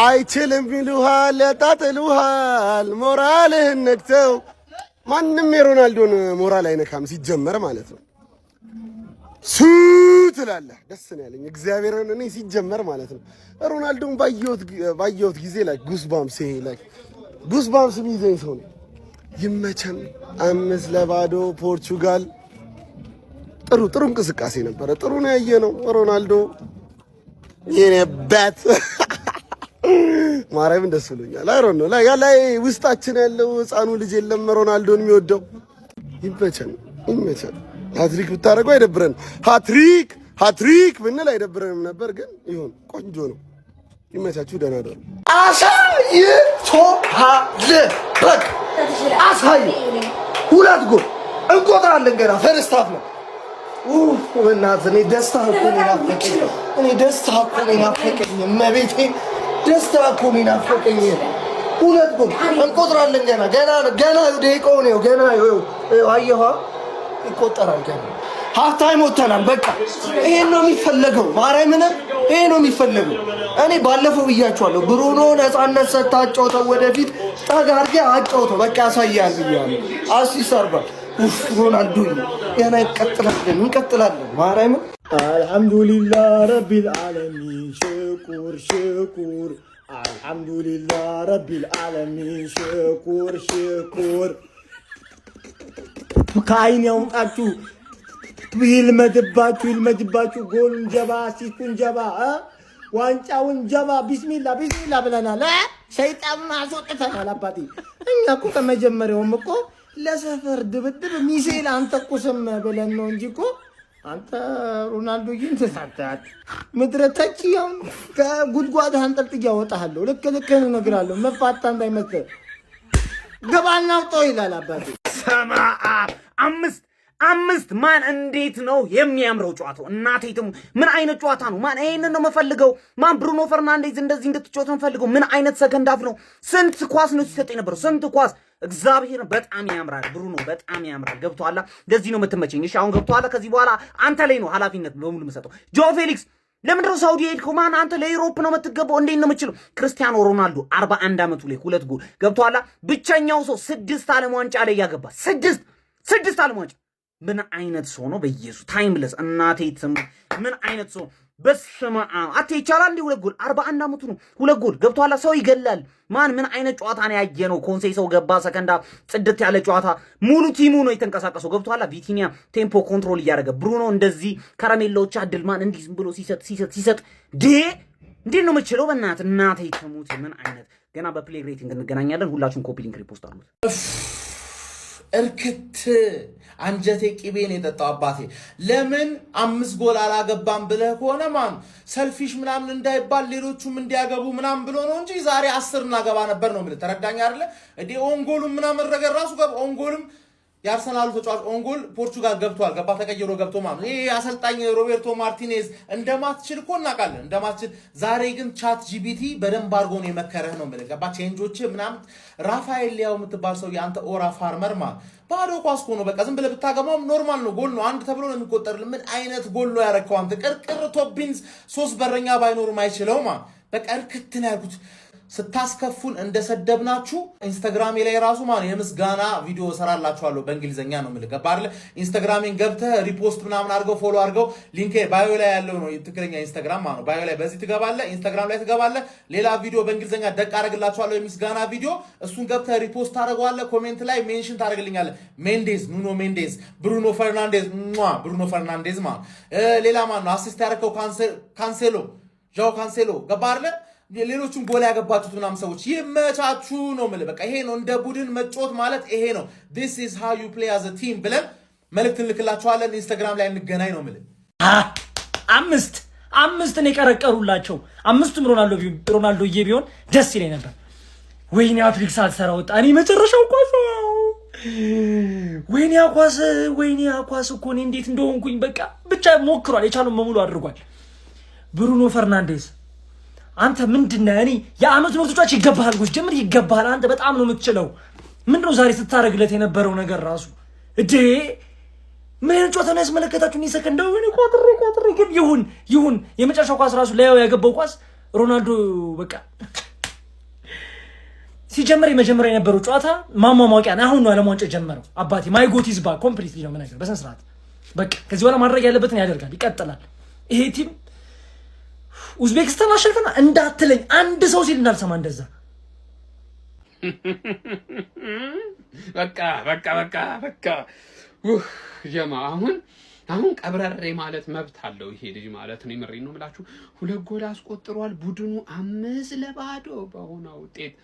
አይችልም ይሉሃል ያጣጥሉሃል ሞራልህን ነክተው። ማንም የሮናልዶን ሞራል አይነካም ሲጀመር ማለት ነው። ሱ ትላለህ። ደስ ነው ያለኝ እግዚአብሔርን እኔ ሲጀመር ማለት ነው። ሮናልዶን ባየሁት ጊዜ ላይ ጉስባምስ የሚይዘኝ ሰው ነው። ይመቸን። 5-0 ፖርቹጋል። ጥሩ እንቅስቃሴ ነበረ። ጥሩ ነው ያየነው። ሮናልዶ የኔበት ማርያም ደስ ብሎኛል። አይሮን ነው ላይ ውስጣችን ያለው ህፃኑ ልጅ የለም ሮናልዶን የሚወደው። ይመቸን። ሃትሪክ ብታደርገው አይደብረንም። ሃትሪክ ብንል አይደብረንም ነበር፣ ግን ይሁን ቆንጆ ነው። ይመቻችሁ። ደህና ደሩ። በቃ አሳይ። 2 ጎል እንቆጥራለን ገና ፈርስት ሃፍ ነው። እናት እኔ ደስታ እኮ ነው ናፈቀኝ። መቤቴ ደስታ እኮ ነው ናፈቀኝ። 2 ጎል እንቆጥራለን ገና ደቂቃው ነው ገና አየኋ ይቆጠራል ገና። ሃፍ ታይም ወጥተናል። በቃ ይሄን ነው የሚፈለገው። ማርያምን ይሄ ነው የሚፈለገው። እኔ ባለፈው ብያችኋለሁ። ብሩኖ ነፃነት ሰጣጨውተው ወደፊት ጠጋርጌ አጫውተው በቃ ያሳያል ብያለሁ። አሲስት አርጓል። ሮናልዶ ያና እንቀጥላለን። ማርያምን አልሐምዱሊላህ ረቢል ዓለሚን ሽኩር አልሐምዱሊላህ ረቢል ዓለሚን ሽኩር ከአይን ያውጣችሁ ይልመድባችሁ። ጎሉን ጀባ አሲስቱን ጀባ ዋንጫውን ጀባ ቢስሚላ ብለናል። ሰይጣን አስወጥተናል። አባቴ እኛ እኮ ከመጀመሪያውም እኮ ለሰፈር ድብድብ ሚሳኤል አንተኩስም ብለን ነው እንጂ እኮ አንተ ሮናልዶ ተሳታት ምድረ ተቺው ከጉድጓድ አንጠልጥያ ወጣሃለሁ። ልክህን እነግርሃለሁ። መፋታ እንዳይመስል ገባና አውጦ ይላል አባቴ። ሰማአ አምስት ማን እንዴት ነው የሚያምረው ጨዋታው! እናቴ ትሙ ምን አይነት ጨዋታ ነው ማን! ይሄንን ነው የምፈልገው ማን! ብሩኖ ፈርናንዴዝ እንደዚህ እንድትጫወት ነው የምፈልገው። ምን አይነት ሰከንድ አፍ ነው! ስንት ኳስ ነው ሲሰጥ የነበረው! ስንት ኳስ! እግዚአብሔር በጣም ያምራል። ብሩኖ በጣም ያምራል። ገብቶሃል? ለዚህ ነው የምትመቸኝ። እሺ አሁን ገብቶሃል? ከዚህ በኋላ አንተ ላይ ነው ኃላፊነት በሙሉ የምሰጠው። ጆ ፌሊክስ ለምንድነው ሳውዲ ሄድከው? ማን አንተ ለዩሮፕ ነው የምትገባው? እንዴት ነው የምችለው? ክርስቲያኖ ሮናልዶ 41 ዓመቱ ላይ 2 ጎል ገብቶሃል? ብቸኛው ሰው 6 ዓለም ዋንጫ ላይ ያገባ 6 ዓለም ዋንጫ። ምን አይነት ሰው ነው በኢየሱስ! ታይምለስ እናቴ ትም ምን አይነት ሰው በስመ አብ! አቴ ይቻላል እንዴ 2 ጎል 41 ዓመቱ ነው 2 ጎል ገብቶሃል? ሰው ይገላል። ማን ምን አይነት ጨዋታ ነው ያየነው? ኮንሴ ሰው ገባ ሰከንዳ ጽድት ያለ ጨዋታ ሙሉ ቲሙ ነው የተንቀሳቀሰው። ገብቶሃል? ቪቲኒያ ቴምፖ ኮንትሮል እያደረገ ብሩኖ እንደዚህ ከረሜላዎች አድል ማን እንዲህ ዝም ብሎ ሲሰጥ እንዴት ነው የምችለው? በእናትህ እናቴ ትሙት! ምን አይነት ገና በፕሌይ ሬቲንግ እንገናኛለን። ሁላችሁም ኮፒ ሊንክ ሪፖስት አድርጉት። እርክት አንጀቴ ቅቤን የጠጣው አባቴ። ለምን 5 ጎል አላገባም ብለህ ከሆነ ማን ሰልፊሽ ምናምን እንዳይባል ሌሎቹም እንዲያገቡ ምናምን ብሎ ነው እንጂ ዛሬ 10 እናገባ ነበር ነው ማለት ተረዳኝ አይደለ እንዴ? ኦንጎሉም ምናምን ረገር ራሱ ኦንጎልም የአርሰናሉ ተጫዋች ኦንጎል ፖርቹጋል ገብቷል። ገባ ተቀይሮ ገብቶ ማለት ይሄ አሰልጣኝ ሮቤርቶ ማርቲኔዝ እንደማትችል እኮ እናውቃለን እንደማትችል። ዛሬ ግን ቻት ጂቢቲ በደንብ አድርጎ ነው የመከረህ ነው ማለት ገባ። ቼንጆች ምናምን ራፋኤል ሊያው የምትባል ሰው የአንተ ኦራ ፋርመር ማለት ባዶ ኳስ ነው በቃ ዝም ብለህ ብታገባው ኖርማል ነው። ጎል ነው አንድ ተብሎ ነው የሚቆጠርልህ። ምን አይነት ጎል ነው ያረከው አንተ! ቅርቅር ቶፒንስ 3 በረኛ ባይኖርም አይችለው ማለት በቃ እርክት ነው ያልኩት። ስታስከፉን እንደሰደብናችሁ ኢንስታግራሜ ላይ ራሱ ማለት የምስጋና ቪዲዮ ሰራላችኋለሁ በእንግሊዘኛ ነው ማለት ገባ አይደል? ኢንስታግራሜን ገብተህ ሪፖስት ምናምን አድርገው ፎሎ አድርገው ሊንክ ባዮ ላይ ያለው ነው ትክክለኛ ኢንስታግራም ማለት ነው። ባዮ ላይ በዚህ ትገባለህ፣ ኢንስታግራም ላይ ትገባለህ። ሌላ ቪዲዮ በእንግሊዘኛ ደቅ አደርግላችኋለሁ የምስጋና ቪዲዮ። እሱን ገብተህ ሪፖስት ታደርገዋለህ፣ ኮሜንት ላይ ሜንሽን ታደርግልኛለህ። ሜንዴዝ ኑኖ ሜንዴዝ፣ ብሩኖ ፈርናንዴዝ ማለት ሌላ ማን ነው አሲስት ያደረከው? ካንሴሎ ዣኦ ካንሴሎ ገባ አይደል? ሌሎቹም ጎል ያገባችሁት ምናምን ሰዎች ይመቻችሁ ነው ማለት በቃ ይሄ ነው እንደ ቡድን መጫወት ማለት ይሄ ነው። this is how you play as a team ብለን መልእክት እንልክላችኋለን። ኢንስታግራም ላይ እንገናኝ ነው ማለት አምስት ነው የቀረቀሩላቸው። አምስቱም ሮናልዶ ቢሆን ደስ ይለኝ ነበር። ወይኔ አትሪክስ አልሰራ ወጣ። እኔ መጨረሻው ኳስ ወይኔ ኳስ እኮ እኔ እንዴት እንደሆንኩኝ በቃ ብቻ ሞክሯል። የቻለው መሙሉ አድርጓል። ብሩኖ ፈርናንዴዝ አንተ ምንድነህ? እኔ የአመቱ ምርጥ ተጫዋች ይገባሃል። ጎስ ጀምር ይገባሃል። አንተ በጣም ነው የምትችለው። ምንድነው ዛሬ ስታረግለት የነበረው ነገር ራሱ እዴ ምን አይነት ጨዋታ ነው ያስመለከታችሁ? እኔ ሰከንዳው እኔ ቋጥሬ ግን ይሁን የመጨረሻው ኳስ ራሱ ላይ ያገባው ኳስ ሮናልዶ በቃ ሲጀመር የመጀመሪያ የነበረው ጨዋታ ማሟሟቂያ ነው። አሁን ነው ዓለም ዋንጫ ጀመረው። አባቴ ማይ ጎት ኢዝ ባክ ኮምፕሊትሊ ነው ነገር በስነ ስርዓት በቃ ከዚህ በኋላ ማድረግ ያለበትን ያደርጋል፣ ይቀጥላል። ይሄ ቲም ኡዝቤክስታን አሸንፈና እንዳትለኝ አንድ ሰው ሲል እንዳልሰማ እንደዛ በቃ ጀማ አሁን ቀብረሬ ማለት መብት አለው ይሄ ልጅ ማለት ነው። የምሬን ነው የምላችሁ። 2 ጎል አስቆጥሯል። ቡድኑ 5-0 በሆነ ውጤት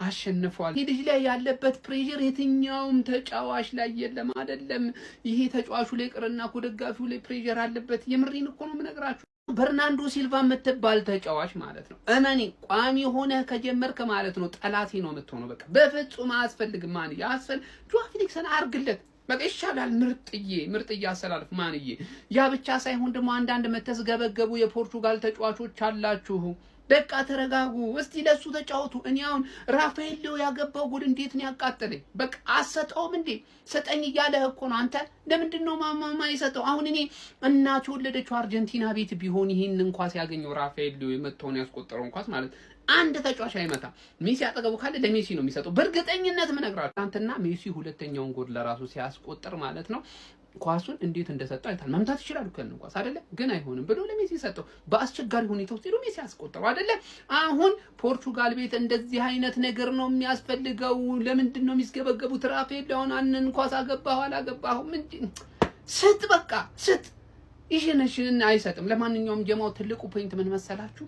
አሸንፏል። ይሄ ልጅ ላይ ያለበት ፕሬሸር የትኛውም ተጫዋች ላይ የለም። አይደለም ይሄ ተጫዋቹ ላይ ቅርና እኮ ደጋፊው ላይ ፕሬሸር አለበት። የምሬን እኮ ነው የምነግራችሁ። በርናንዶ ሲልቫ የምትባል ተጫዋች ማለት ነው እመኔ ቋሚ ሆነ ከጀመርክ ማለት ነው ጠላቴ ነው የምትሆነው። በቃ በፍጹም አያስፈልግም። ማን ያስፈል ጆዋ ፊሊክስን አርግለት በቃ ይሻላል። ምርጥዬ አሰላልፍ ማንዬ። ያ ብቻ ሳይሆን ደግሞ አንዳንድ መተስገበገቡ የፖርቹጋል ተጫዋቾች አላችሁ። በቃ ተረጋጉ፣ እስቲ ለሱ ተጫወቱ። እኔ አሁን ራፋኤል ሊዮ ያገባው ጎል እንዴት ነው ያቃጠለኝ። በቃ አሰጠውም እንዴ ሰጠኝ እያለህ እኮ ነው አንተ። ለምንድን ነው ማማማ ይሰጠው? አሁን እኔ እናቱ የወለደችው አርጀንቲና ቤት ቢሆን ይሄን እንኳን ሲያገኘው ራፋኤል ሊዮ የመጣውን ያስቆጠረው እንኳን ማለት አንድ ተጫዋች አይመታ። ሜሲ አጠገቡ ካለ ለሜሲ ነው የሚሰጠው በእርግጠኝነት ምነግራችሁ። አንተና ሜሲ ሁለተኛውን ጎል ለራሱ ሲያስቆጥር ማለት ነው ኳሱን እንዴት እንደሰጠው አይታል። መምታት ይችላል ከነ ኳስ አይደለ ግን አይሆንም ብሎ ለሜሲ ሰጠው። በአስቸጋሪ ሁኔታ ውስጥ ሜሲ ያስቆጠረው አይደለ። አሁን ፖርቹጋል ቤት እንደዚህ አይነት ነገር ነው የሚያስፈልገው። ለምንድን ነው የሚስገበገቡት? ራፋኤል አሁን አንን ኳስ አገባው አላገባው ምንድን ስጥ በቃ ስጥ። ይሄን አይሰጥም። ለማንኛውም ጀማው ትልቁ ፖይንት ምን መሰላችሁ?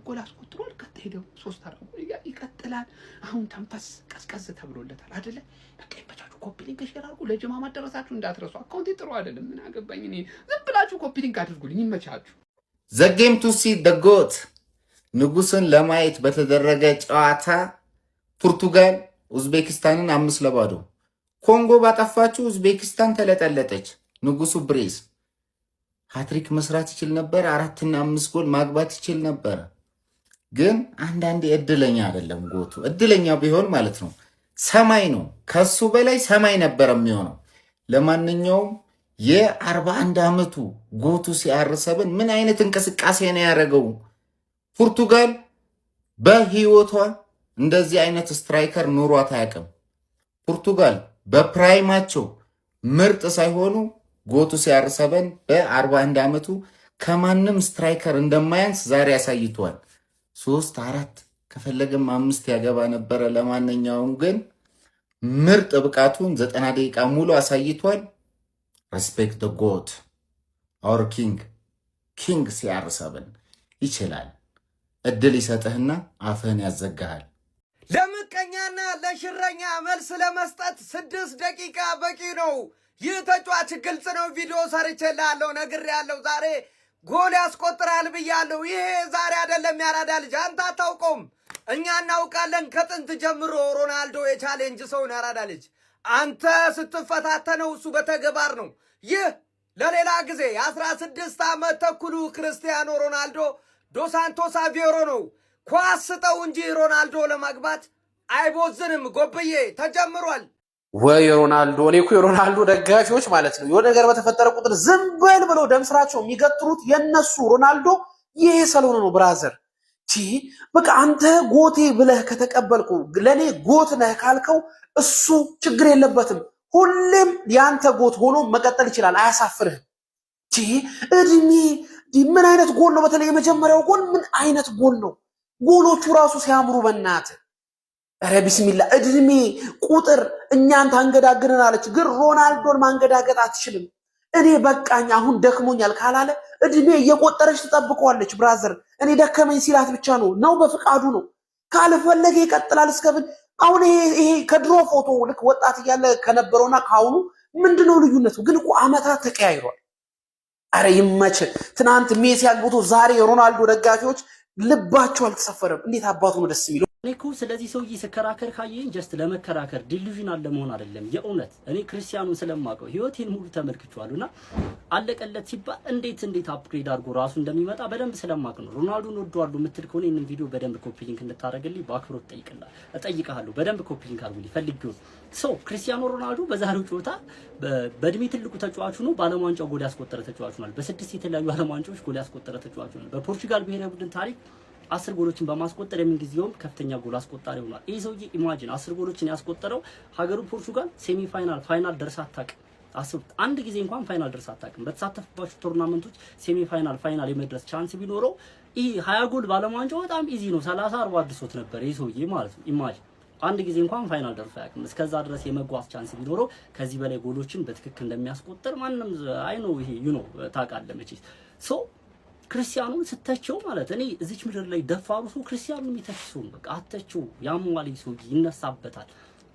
ጎል አስቆጥሯል። ቀጣይ ደግሞ 3-4 ይቀጥላል። አሁን ተንፈስ ቀዝቀዝ ተብሎለታል አይደለ። በቃ ይመቻችሁ። ኮፒ ሊንክ ሼር አድርጉ። ለጀማ ማደረሳችሁ እንዳትረሱ። አካውንቴ ጥሩ አይደለም። ምን አገባኝ እኔ። ዝም ብላችሁ ኮፒ ሊንክ አድርጉልኝ። ይመቻችሁ። ዘ ጌም ቱ ሲ ዘ ጎት ንጉስን ለማየት በተደረገ ጨዋታ ፖርቱጋል ኡዝቤኪስታንን 5-0 ኮንጎ ባጠፋችሁ ኡዝቤኪስታን ተለጠለጠች። ንጉሱ ብሬስ ሃትሪክ መስራት ይችል ነበር። 4 እና 5 ጎል ማግባት ይችል ነበር። ግን አንዳንዴ እድለኛ አይደለም ጎቱ። እድለኛ ቢሆን ማለት ነው ሰማይ ነው፣ ከሱ በላይ ሰማይ ነበር የሚሆነው። ለማንኛውም የ41 ዓመቱ ጎቱ ሲአር7 ምን አይነት እንቅስቃሴ ነው ያደረገው? ፖርቱጋል በህይወቷ እንደዚህ አይነት ስትራይከር ኑሯት አያውቅም። ፖርቱጋል በፕራይማቸው ምርጥ ሳይሆኑ ጎቱ ሲአር7 በ41 ዓመቱ ከማንም ስትራይከር እንደማያንስ ዛሬ አሳይቷል። 3-4 ከፈለገም 5 ያገባ ነበረ። ለማንኛውም ግን ምርጥ ብቃቱን 90 ደቂቃ ሙሉ አሳይቷል። ሬስፔክት ዘ ጎት አወር ኪንግ ሲአር7 ይችላል። እድል ይሰጥህና አፍህን ያዘጋሃል። ለምቀኛና ለሽረኛ መልስ ለመስጠት 6 ደቂቃ በቂ ነው። ይህ ተጫዋች ግልጽ ነው። ቪዲዮ ሰርቼልሃለሁ፣ ነግሬሃለሁ። ዛሬ ጎል ያስቆጥራል ብያለሁ። ይሄ ዛሬ አይደለም ያራዳ ልጅ፣ አንተ አታውቀውም፣ እኛ እናውቃለን። ከጥንት ጀምሮ ሮናልዶ የቻሌንጅ ሰው ነው ያራዳ ልጅ። አንተ ስትፈታተነው እሱ በተግባር ነው። ይህ ለሌላ ጊዜ 16 ዓመት ተኩሉ ክርስቲያኖ ሮናልዶ ዶሳንቶስ አቬሮ ነው። ኳስ ስጠው እንጂ ሮናልዶ ለማግባት አይቦዝንም። ጎብዬ ተጀምሯል። ወይ ሮናልዶ! እኔ እኮ የሮናልዶ ደጋፊዎች ማለት ነው የሆነ ነገር በተፈጠረ ቁጥር ዝም በል ብለው ደም ስራቸው የሚገጥሩት የነሱ ሮናልዶ ይሄ ሰሎን ነው ብራዘር። በቃ አንተ ጎቴ ብለህ ከተቀበልኩ ለኔ ጎት ነህ ካልከው እሱ ችግር የለበትም። ሁሌም ያንተ ጎት ሆኖ መቀጠል ይችላል። አያሳፍርህም። እድሜ ምን አይነት ጎል ነው? በተለይ የመጀመሪያው ጎል ምን አይነት ጎል ነው? ጎሎቹ ራሱ ሲያምሩ በእናትህ ኧረ ቢስሚላ። እድሜ ቁጥር እኛን ታንገዳግረናለች፣ ግን ሮናልዶን ማንገዳገጥ አትችልም። እኔ በቃኝ አሁን ደክሞኛል ካላለ እድሜ እየቆጠረች ትጠብቀዋለች ብራዘር። እኔ ደከመኝ ሲላት ብቻ ነው በፍቃዱ ነው። ካልፈለገ ይቀጥላል እስከብን። አሁን ይሄ ከድሮ ፎቶ ልክ ወጣት እያለ ከነበረውና ካሁኑ ምንድነው ልዩነቱ? ግን እኮ አመታት ተቀያይሯል። አረ ይመች። ትናንት ሜሲ አግብቶ ዛሬ የሮናልዶ ደጋፊዎች ልባቸው አልተሰፈረም። እንዴት አባቱ ነው ደስ የሚለው። እኔ እኮ ስለዚህ ሰውዬ ስከራከር ካየኝ ጀስት ለመከራከር ዲሉዥናል ለመሆን አይደለም። የእውነት እኔ ክርስቲያኑን ስለማውቀው ህይወቴን ሙሉ ተመልክቼዋለሁና አለቀለት ሲባል እንዴት አፕግሬድ አድርጎ ራሱ እንደሚመጣ በደንብ ስለማውቅ ነው። ሮናልዶን ወደዋለሁ የምትል ከሆነ ይሄንን ቪዲዮ በደንብ ኮፒ ሊንክ እንድታደርግልኝ በአክብሮት እጠይቅሃለሁ። በደንብ ኮፒ ሊንክ አድርጉልኝ ፈልጌው። ክርስቲያኖ ሮናልዶ በዛሬው ጨዋታ በእድሜ ትልቁ ተጫዋቹ ነው። በዓለም ዋንጫው ጎል ያስቆጠረ ተጫዋቹ ነው። በ6 የተለያዩ ዓለም ዋንጫዎች ጎል ያስቆጠረ ተጫዋቹ ነው። በፖርቹጋል ብሔራዊ ቡድን ታሪክ 10 ጎሎችን በማስቆጠር የምንጊዜውም ከፍተኛ ጎል አስቆጣሪ ሆኗል። ይህ ሰውዬ ኢማጂን 10 ጎሎችን ያስቆጠረው ሀገሩ ፖርቹጋል ሴሚ ፋይናል ደርሳ አታውቅም። አንድ ጊዜ እንኳን ፋይናል ደርሳ አታውቅም። በተሳተፈባቸው ቶርናመንቶች ሴሚ ፋይናል የመድረስ ቻንስ ቢኖረው ይህ 20 ጎል ባለማንጫው በጣም ኢዚ ነው። 30-40 አድርሶት ነበር ይህ ሰውዬ ማለት ነው። ኢማጂን አንድ ጊዜ እንኳን ፋይናል ደርሶ አያውቅም። እስከዛ ድረስ የመጓዝ ቻንስ ቢኖረው ከዚህ በላይ ጎሎችን በትክክል እንደሚያስቆጥር ማንም አይ ነው ይሄ ታውቃለህ መቼስ ሶ ክርስቲያኑን ስተቸው ማለት እኔ እዚች ምድር ላይ ደፋሩ ሰው ክርስቲያኑን የሚተክሰው በቃ አተቸው ያሟሊ ሰው ይነሳበታል።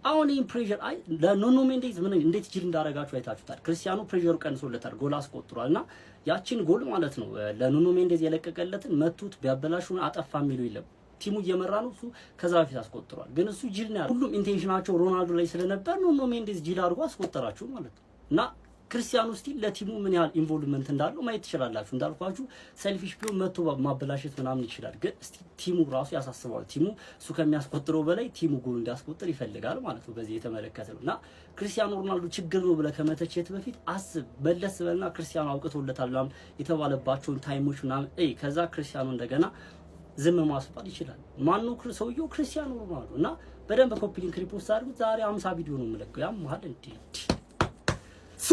አሁን ይሄን ፕሬሸር ለኑኖ ሜንዴዝ ምን እንዴት ጅል እንዳረጋችሁ አይታችሁታል። ክርስቲያኑ ፕሬሸሩ ቀንሶለታል፣ ጎል አስቆጥሯልና ያቺን ጎል ማለት ነው ለኑኖ ሜንዴዝ የለቀቀለትን መቱት ቢያበላሹ አጠፋ የሚለው የለም። ቲሙ እየመራ ነው እሱ ከዛ በፊት አስቆጥሯል። ግን እሱ ጅል ነው። ሁሉም ኢንቴንሽናቸው ሮናልዶ ላይ ስለነበር ኑኖ ሜንዴዝ ጅል አድርጎ አስቆጠራችሁ ማለት ነው። እና ክርስቲያኑ ስቲል ለቲሙ ምን ያህል ኢንቮልቭመንት እንዳለው ማየት ትችላላችሁ። እንዳልኳችሁ ሰልፊሽ ቢሆን መቶ ማበላሸት ምናምን ይችላል። ግን እስቲ ቲሙ ራሱ ያሳስባል። ቲሙ እሱ ከሚያስቆጥረው በላይ ቲሙ ጎል እንዲያስቆጥር ይፈልጋል ማለት ነው። በዚህ የተመለከተ ነውና ክርስቲያኑ ሮናልዶ ችግር ነው ብለህ ከመተቸት በፊት አስብ፣ መለስ በልና ክርስቲያኑ አውቅቶለታል ምናምን የተባለባቸውን ታይሞች ምናምን ከዛ ክርስቲያኑ እንደገና ዝም ማስባል ይችላል። ማነው ሰውየው? ክርስቲያኑ ሮናልዶ። እና በደንብ ኮፒ ሊንክ ሪፖስት አድርጉት። ዛሬ 50 ቪዲዮ ነው የምለቀው። ያም መሀል እንዴ ሱ